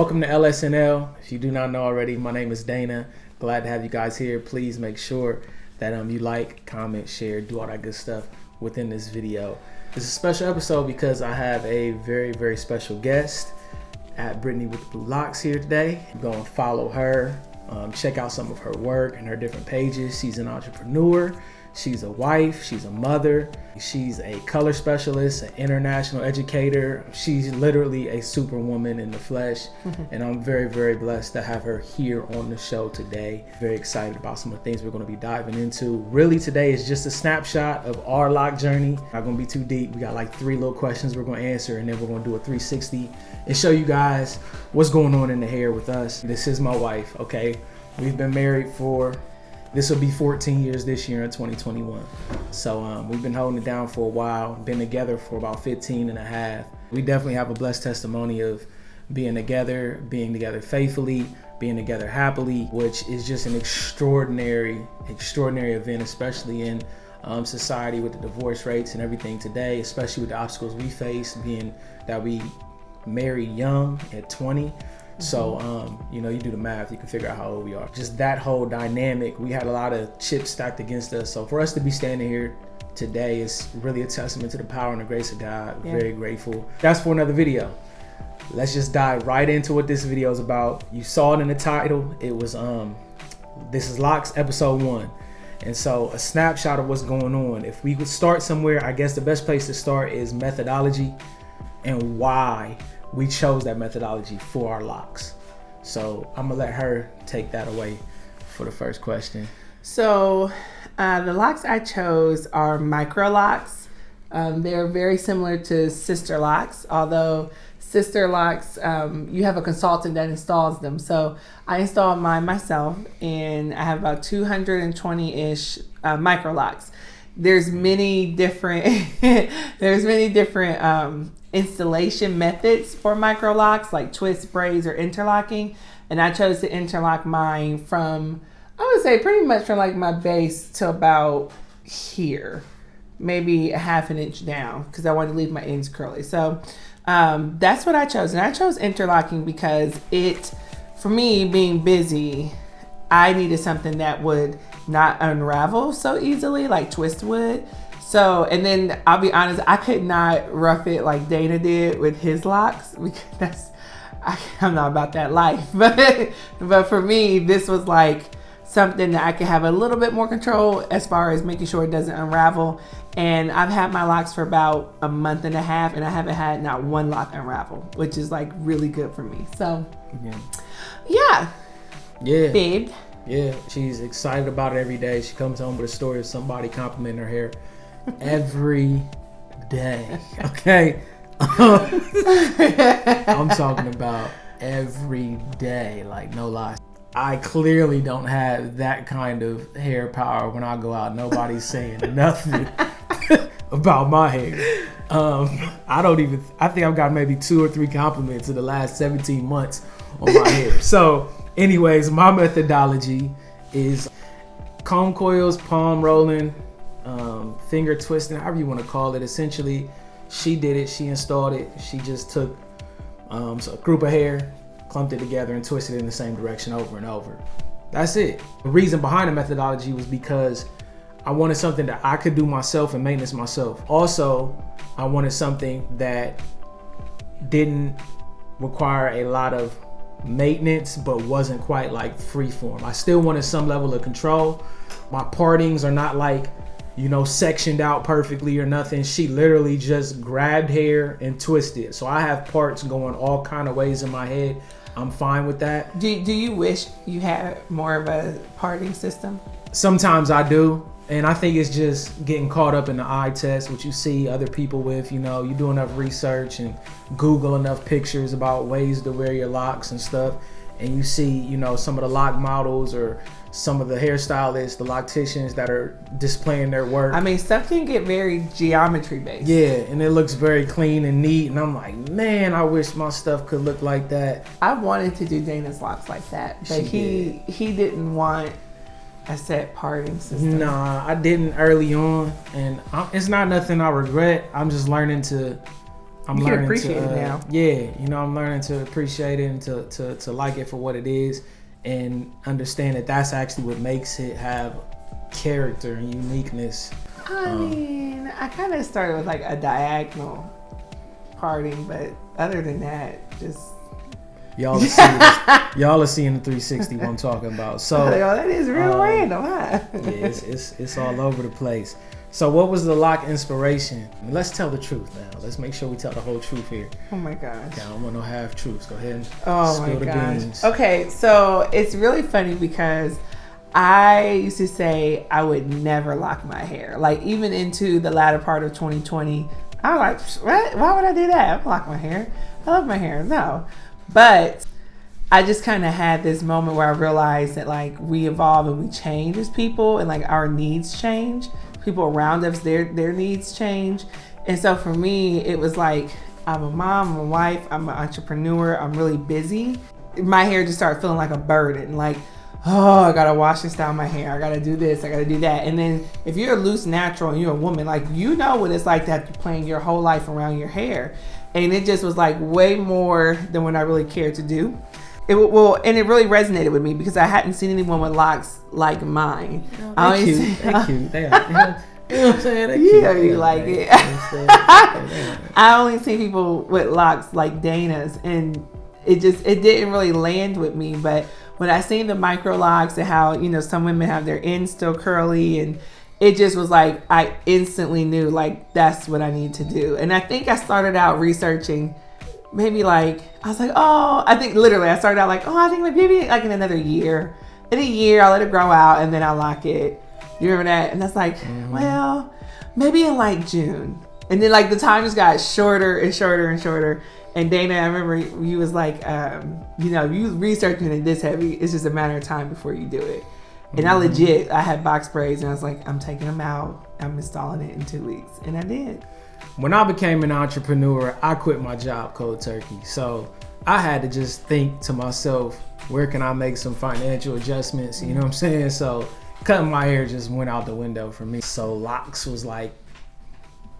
Welcome to LSNL. If you do not know already, my name is Dana. Glad to have you guys here. Please make sure that you like, comment, share, do all that good stuff within this video. It's a special episode because I have a very, very special guest at Brittany with the Locs here today. Go and follow her. Check out some of her work and her different pages. She's an entrepreneur. She's a wife, she's a mother, she's a color specialist, an international educator. She's literally a superwoman in the flesh. And I'm very, very blessed to have her here on the show today. Very excited about some of the things we're going to be diving into. Really today is just a snapshot of our lock journey. Not going to be too deep. We got like 3 little questions we're going to answer, and then we're going to do a 360 and show you guys what's going on in the hair with us. This is my wife, okay? We've been married for... This will be 14 years this year in 2021. So we've been holding it down for a while, been together for about 15 and a half. We definitely have a blessed testimony of being together faithfully, being together happily, which is just an extraordinary event, especially in society with the divorce rates and everything today, especially with the obstacles we face, being that we married young at 20. So, you do the math, you can figure out how old we are. Just that whole dynamic, we had a lot of chips stacked against us. So for us to be standing here today is really a testament to the power and the grace of God. Yeah. Very grateful. That's for another video. Let's just dive right into what this video is about. You saw it in the title. It was, this is Locs episode 1. And so a snapshot of what's going on. If we could start somewhere, I guess the best place to start is methodology and why we chose that methodology for our locks. So I'm gonna let her take that away for the first question. So the locks I chose are micro locks. They're very similar to sister locks, although sister locks, you have a consultant that installs them. So I installed mine myself, and I have about 220-ish micro locks. There's many different installation methods for micro locks, like twist, braids, or interlocking. And I chose to interlock mine from, I would say pretty much from like my base to about here, maybe a ½ inch down, because I wanted to leave my ends curly. So that's what I chose. And I chose interlocking because for me being busy, I needed something that would not unravel so easily like twist would. So, and then I'll be honest, I could not rough it like Dana did with his locks, because I'm not about that life. But for me, this was like something that I could have a little bit more control as far as making sure it doesn't unravel. And I've had my locks for about a month and a half, and I haven't had not one lock unravel, which is like really good for me. So, yeah. Babe. Yeah, she's excited about it every day. She comes home with a story of somebody complimenting her hair every day. Okay? I'm talking about every day, like no lie. I clearly don't have that kind of hair power when I go out. Nobody's saying nothing about my hair. I think I've got maybe 2 or 3 compliments in the last 17 months on my hair. So anyways, my methodology is comb coils, palm rolling, finger twisting, however you want to call it. Essentially, she did it. She installed it. She just took a group of hair, clumped it together, and twisted it in the same direction over and over. That's it. The reason behind the methodology was because I wanted something that I could do myself and maintenance myself. Also, I wanted something that didn't require a lot of maintenance but wasn't quite like freeform. I still wanted some level of control. My partings are not like, sectioned out perfectly or nothing. She literally just grabbed hair and twisted. So I have parts going all kind of ways in my head. I'm fine with that. Do you wish you had more of a parting system? Sometimes I do. And I think it's just getting caught up in the eye test, what you see other people with. You do enough research and Google enough pictures about ways to wear your locks and stuff. And you see, some of the lock models or some of the hairstylists, the locticians that are displaying their work. I mean, stuff can get very geometry based. Yeah, and it looks very clean and neat. And I'm like, man, I wish my stuff could look like that. I wanted to do Dana's locks like that, but he didn't want a set parting system. Nah, I didn't early on, and it's not nothing I regret. I'm just learning to I'm you learning can appreciate to, it now. Yeah, you know, I'm learning to appreciate it and to like it for what it is, and understand that that's actually what makes it have character and uniqueness. I mean, I kind of started with like a diagonal parting, but other than that, just y'all are seeing the 360 what I'm talking about. So that is real random, huh? Yeah, it's all over the place. So what was the lock inspiration? I mean, let's tell the truth now. Let's make sure we tell the whole truth here. Oh my gosh. I don't want no half truths. Go ahead and spill the beans. Okay, so it's really funny because I used to say I would never lock my hair. Like even into the latter part of 2020, I was like, what? Why would I do that? I don't lock my hair. I love my hair. No. But I just kind of had this moment where I realized that like we evolve and we change as people, and like our needs change. People around us, their needs change. And so for me, it was like, I'm a mom, I'm a wife, I'm an entrepreneur, I'm really busy. My hair just started feeling like a burden. Like, oh, I gotta wash and style my hair. I gotta do this, I gotta do that. And then if you're a loose natural and you're a woman, like you know what it's like to have to plan your whole life around your hair. And it just was like way more than what I really cared to do. And it really resonated with me because I hadn't seen anyone with locks like mine. They're cute. They're cute. They are. You know what I'm saying? They're cute. Yeah, you like it. I only see people with locks like Dana's, and it didn't really land with me. But when I seen the micro locks and how, you know, some women have their ends still curly, and it just was like, I instantly knew like that's what I need to do. And I think I started out researching maybe like, I was like, I think literally I started out like, I think maybe like in another year. In a year, I'll let it grow out and then I'll lock it. You remember that? And that's like, well, maybe in like June. And then like the time just got shorter and shorter and shorter. And Dana, I remember you was like, you know, you researching it this heavy. It's just a matter of time before you do it. And I had box braids and I was like, I'm taking them out. I'm installing it in 2 weeks. And I did. When I became an entrepreneur, I quit my job cold turkey. So I had to just think to myself, where can I make some financial adjustments? You know what I'm saying? So cutting my hair just went out the window for me. So locks was like,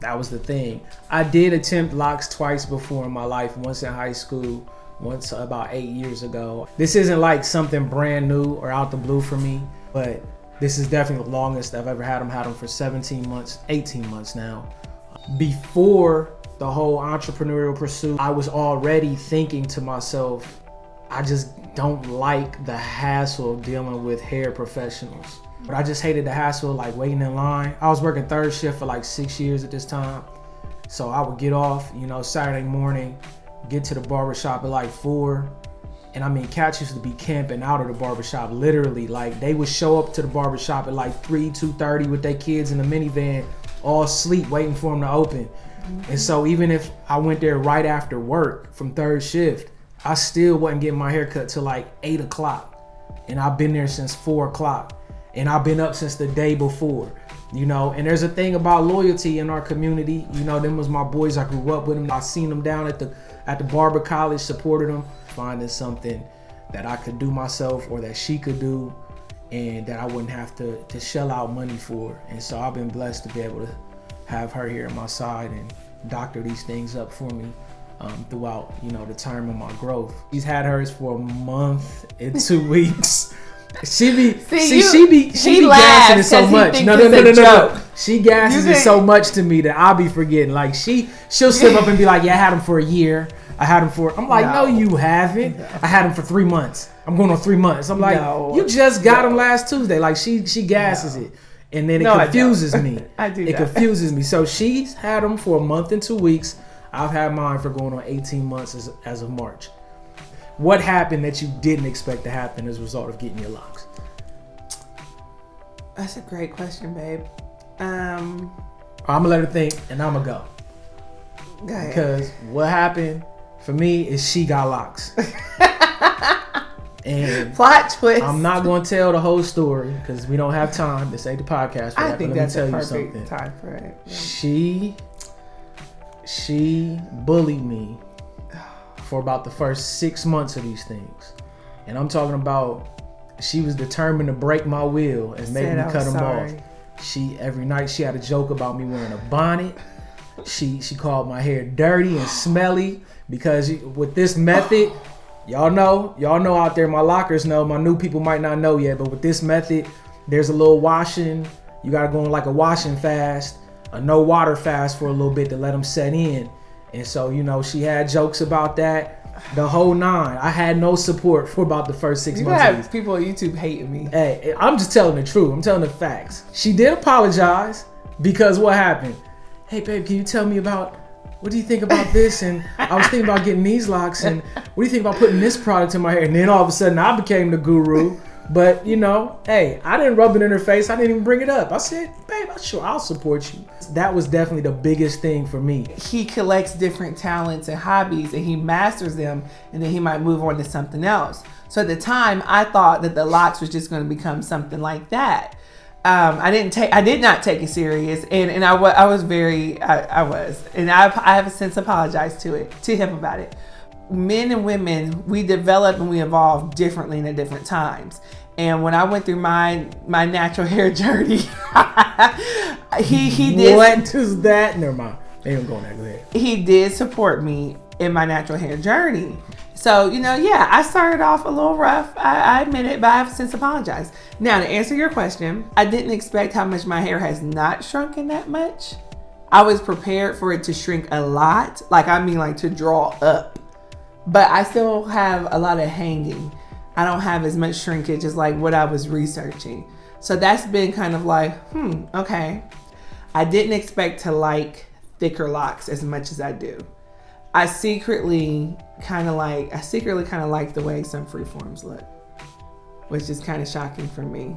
that was the thing. I did attempt locks twice before in my life, once in high school, once about 8 years ago. This isn't like something brand new or out the blue for me, but this is definitely the longest I've ever had them. Had them for 17 months, 18 months now. Before the whole entrepreneurial pursuit, I was already thinking to myself, I just don't like the hassle of dealing with hair professionals. But I just hated the hassle of like waiting in line. I was working third shift for like 6 years at this time. So I would get off, you know, Saturday morning, get to the barbershop at like 4. And I mean, cats used to be camping out of the barbershop, literally. Like they would show up to the barbershop at like 2:30 with their kids in the minivan, all asleep, waiting for them to open. And so even if I went there right after work from third shift, I still wasn't getting my hair cut till like 8 o'clock. And I've been there since 4 o'clock. And I've been up since the day before, you know. And there's a thing about loyalty in our community. You know, them was my boys. I grew up with them. I seen them down at the barber college, supported them. Finding something that I could do myself or that she could do, and that I wouldn't have to shell out money for. And so I've been blessed to be able to have her here at my side and doctor these things up for me throughout, you know, the time of my growth. She's had hers for a month and 2 weeks. She be gassing it so much. No. She gasses it so much to me that I'll be forgetting. Like she'll slip up and be like, yeah, I had them for a year. I'm like, no, you haven't. No. I had them for 3 months. I'm going on 3 months. I'm like, you just got them last Tuesday. Like she gasses it. And then it confuses me. It confuses me. So she's had them for a month and 2 weeks. I've had mine for going on 18 months as of March. What happened that you didn't expect to happen as a result of getting your locks? That's a great question, babe. I'm gonna let her think, and I'm gonna go. Go ahead. Because what happened for me is she got locks. And plot twist. I'm not gonna tell the whole story because we don't have time. This ain't the podcast for that. I think that's a perfect time for it. Yeah. She bullied me for about the first 6 months of these things. And I'm talking about, she was determined to break my will and make me cut them off. Every night she had a joke about me wearing a bonnet. She called my hair dirty and smelly because with this method, y'all know out there, my lockers know, my new people might not know yet, but with this method, there's a little washing. You gotta go on like a washing fast, a no water fast for a little bit to let them set in. And so, you know, she had jokes about that. The whole nine. I had no support for about the first 6 months. You have people on YouTube hating me. Hey, I'm just telling the truth. I'm telling the facts. She did apologize because what happened? Hey, babe, can you tell me about, what do you think about this? And I was thinking about getting these locks. And what do you think about putting this product in my hair? And then all of a sudden I became the guru. But, you know, hey, I didn't rub it in her face. I didn't even bring it up. I said, babe, sure, I'll support you. That was definitely the biggest thing for me. He collects different talents and hobbies and he masters them, and then he might move on to something else. So at the time, I thought that the locks was just going to become something like that. I did not take it serious, and I was, and I have since apologized to him about it. Men and women, we develop and we evolve differently at different times. And when I went through my natural hair journey, he did. What is that? Never mind. Ain't going there. Go ahead. He did support me in my natural hair journey. So, you know, yeah, I started off a little rough. I admit it, but I have since apologized. Now, to answer your question, I didn't expect how much my hair has not shrunken that much. I was prepared for it to shrink a lot. Like to draw up. But I still have a lot of hanging. I don't have as much shrinkage as like what I was researching. So that's been kind of like, okay. I didn't expect to like thicker locks as much as I do. I secretly kind of like the way some freeforms look, which is kind of shocking for me.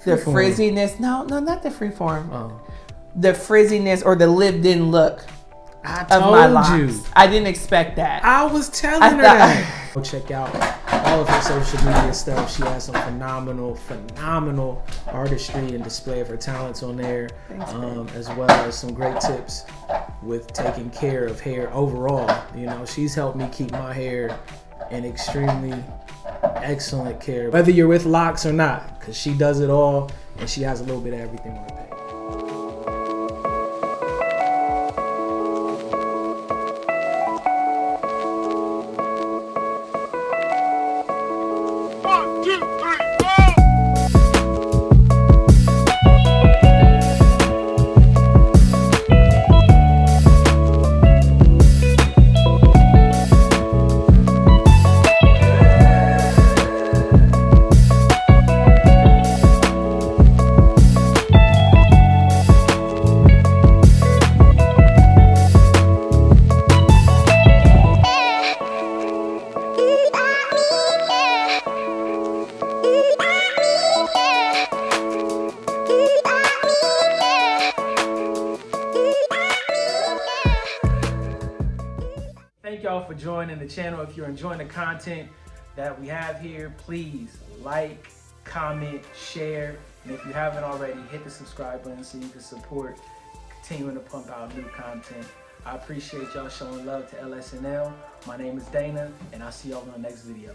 The frizziness, no, not the freeform. Oh. The frizziness or the lived-in look. I told you. I didn't expect that. I was telling her that. Go check out all of her social media stuff. She has some phenomenal artistry and display of her talents on there. Thanks, as well as some great tips with taking care of hair overall. You know, she's helped me keep my hair in extremely excellent care, whether you're with locks or not, because she does it all and she has a little bit of everything on her page. Thank y'all for joining the channel. If you're enjoying the content that we have here, please like, comment, share, and if you haven't already, hit the subscribe button so you can support continuing to pump out new content. I appreciate y'all showing love to LSNL. My name is Dana, and I'll see y'all in the next video.